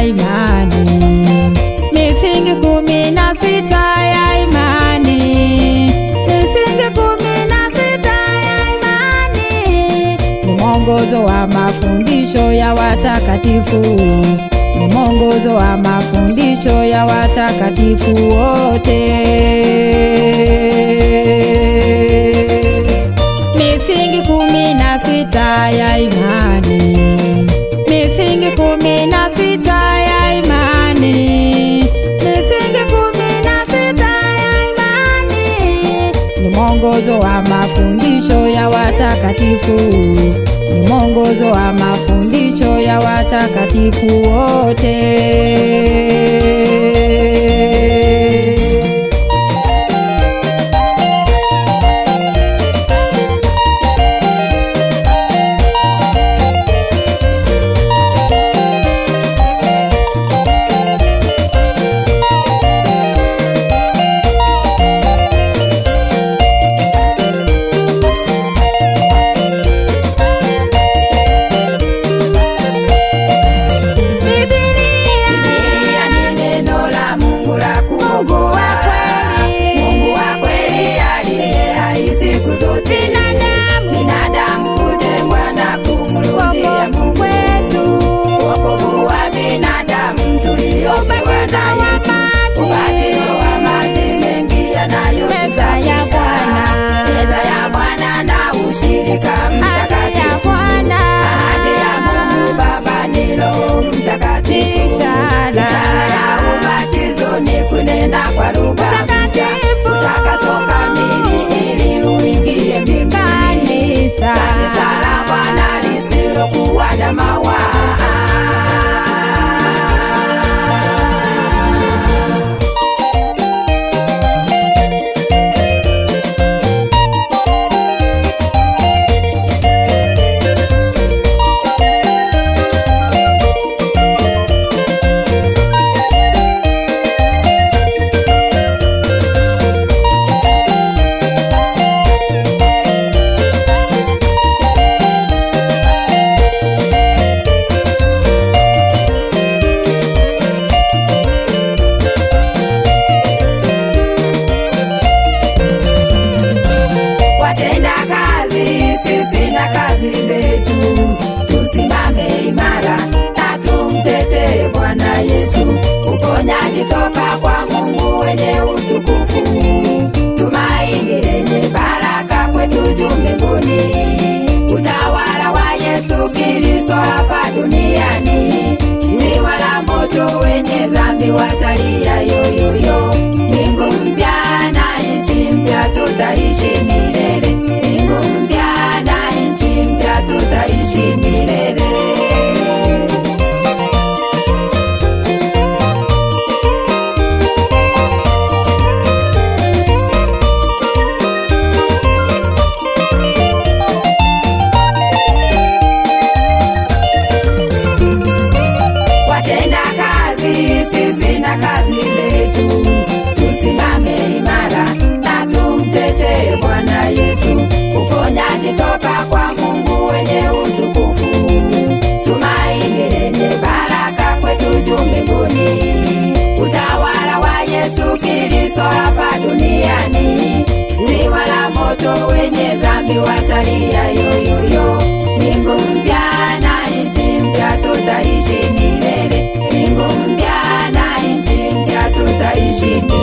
imani. Misingi 16 ya imani. Misingi 16 ya imani ni mwongozo wa mafundisho ya watakatifu. Ni mwongozo wa mafundisho ya watakatifu wote. Misingi 16 ya imani. Misingi 16 ya imani. Misingi 16 ya imani ni mwongozo wa mafundisho ya watakatifu. Ni mwongozo wa mafundisho ya watakatifu wote. Ishara ya ubatizo ni kunena kwa lugha mpya, utakaso kamili ili uingie mbinguni. Kanisa la Bwana lisilokuwa na mawaa. Sisi na kazi zetu tusimame imara na tumtetee Bwana Yesu. Uponyaji toka kwa Mungu wenye utukufu, tumaini lenye baraka kwetu juu mbinguni. Utawala wa Yesu Kristo hapa duniani, ziwa la moto wenye dhambi watalia yoyoyo. Mbingu mpya na nchi mpya tutaishi milele. Mbingu mpya na nchi mpya tutaishi milele. Watenda kazi, sisi na kazi zetu tusimame imara na tumtetee Bwana Yesu. Uponyaji toka kwa Mungu wenye utukufu, tumaini lenye baraka kwetu juu mbinguni. Utawala wa Yesu Kristo hapa duniani, ziwa la moto wenye dhambi watalia yoyoyo. Mbingu mpya na nchi mpya tutaishi milele. Mbingu mpya na nchi mpya tutaishi milele.